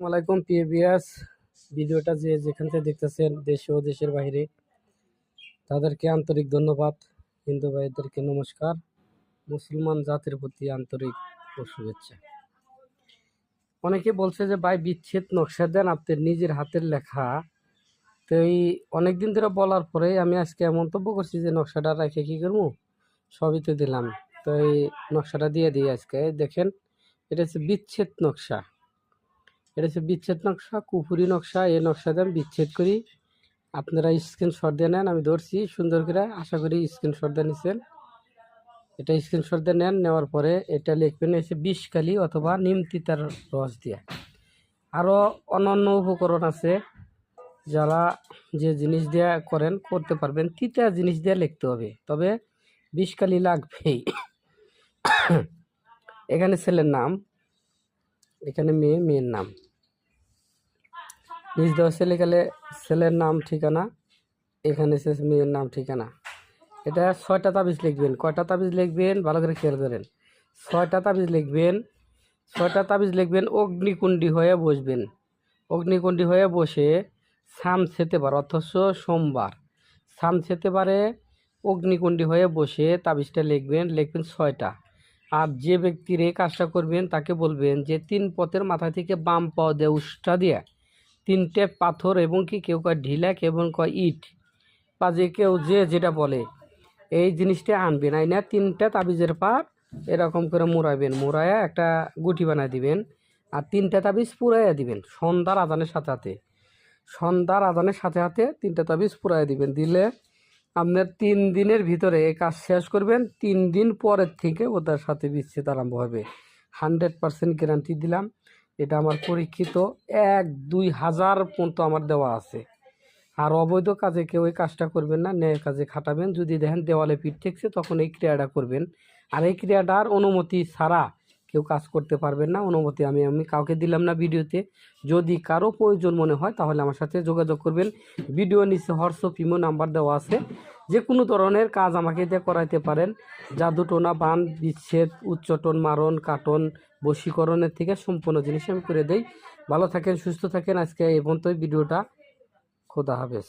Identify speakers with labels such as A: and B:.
A: ওয়ালাইকুম পিএবিএস ভিডিওটা যেখান থেকে দেখতেছেন দেশে ও দেশের বাইরে তাদেরকে আন্তরিক ধন্যবাদ। হিন্দু ভাইদেরকে নমস্কার। মুসলমান জাতির প্রতি আন্তরিক ও শুভেচ্ছা। অনেকে বলছে যে ভাই বিচ্ছেদ নকশা দেন, আপনার নিজের হাতের লেখা। তো এই অনেকদিন ধরে বলার পরে আমি আজকে মন্তব্য করছি যে নকশাটা রেখে কী করবো, সবই তো দিলাম। তো এই নকশাটা দিয়ে দিই আজকে। দেখেন, এটা হচ্ছে বিচ্ছেদ নকশা। এটা হচ্ছে বিচ্ছেদ নকশা, কুফুরি নকশা। এই নকশা দিয়ে আমি বিচ্ছেদ করি। আপনারা স্ক্রিনশট দিয়ে নেন, আমি ধরছি সুন্দর করে, আশা করি স্ক্রিনশট দিয়ে নিচ্ছেন। এটা স্ক্রিনশট দিয়ে নেন, নেওয়ার পরে এটা লিখবেন এসে বিষকালি অথবা নিম তিতার রস দিয়ে। আরও অন্যান্য উপকরণ আছে, যারা যে জিনিস দিয়ে করেন করতে পারবেন। তিতা জিনিস দিয়ে লিখতে হবে, তবে বিষকালি লাগবেই। এখানে ছেলের নাম, এখানে মেয়ের নাম, নিজ দেওয়া ছেলে গেলে ছেলের নাম ঠিকানা, এখানে মেয়ের নাম ঠিকানা। এটা 6টা তাবিজ লিখবেন। কয়টা তাবিজ লিখবেন ভালো করে খেয়াল করেন। 6টা তাবিজ লিখবেন। 6টা তাবিজ লিখবেন, অগ্নিকুণ্ডী হয়ে বসবেন। অগ্নিকুণ্ডী হয়ে বসে সাম ছেতে পারে, অথচ সোমবার সাম ছেতে পারে অগ্নিকুণ্ডী হয়ে বসে তাবিজটা লিখবেন। 6টা। আর যে ব্যক্তির এই কাজটা করবেন তাকে বলবেন যে 3 পথের মাথা থেকে বাম পাও দিয়ে উষ্টা দিয়ে 3টে পাথর, এবং কি কেউ কয় ঢিলাক এবং কয় ইট, বা যে কেউ যে যেটা বলে, এই জিনিসটা আনবেন। আইনা 3টা তাবিজের পার এরকম করে মোড়াবেন। মোড়ায়া একটা গুটি বানায় দিবেন, আর 3টা তাবিজ পুরাইয়া দিবেন সন্ধ্যার আজানের সাথে সাথে। সন্ধ্যার আজানের সাথে সাথে 3টা তাবিজ পুরাইয়া দিবেন। দিলে আপনার 3 দিনের ভিতরে এই কাজ শেষ করবেন। 3 দিন পরের থেকে ওদের সাথে বিচ্ছেদ আরম্ভ হবে। 100% গ্যারান্টি দিলাম। এটা আমার পরীক্ষিত, 1-2 হাজার পর্যন্ত আমার দেওয়া আছে। আর অবৈধ কাজে কেউ এই কাজটা করবেন না, ন্যায় কাজে খাটাবেন। যদি দেখেন দেওয়ালে পিঠ ঠেকছে, তখন এই ক্রিয়াটা করবেন। আর এই ক্রিয়াটার অনুমতি ছাড়া কেউ কাজ করতে পারবেন না। অনুমতি আমি কাউকে দিলাম না ভিডিওতে। যদি কারো প্রয়োজন মনে হয় তাহলে আমার সাথে যোগাযোগ করবেন। ভিডিও নিচে হোয়াটসঅ্যাপ ইমো নাম্বার দেওয়া আছে। যে কোনো ধরনের কাজ আমাকে দিয়ে করাইতে পারেন। জাদু টোনা, বান, বিচ্ছেদ, উচ্চটন, মারণ, কাটন, বশীকরণের থেকে সম্পূর্ণ জিনিস আমি করে দেই। ভালো থাকেন, সুস্থ থাকেন। আজকে এই পর্যন্তই ভিডিওটা। খোদা হাফেজ।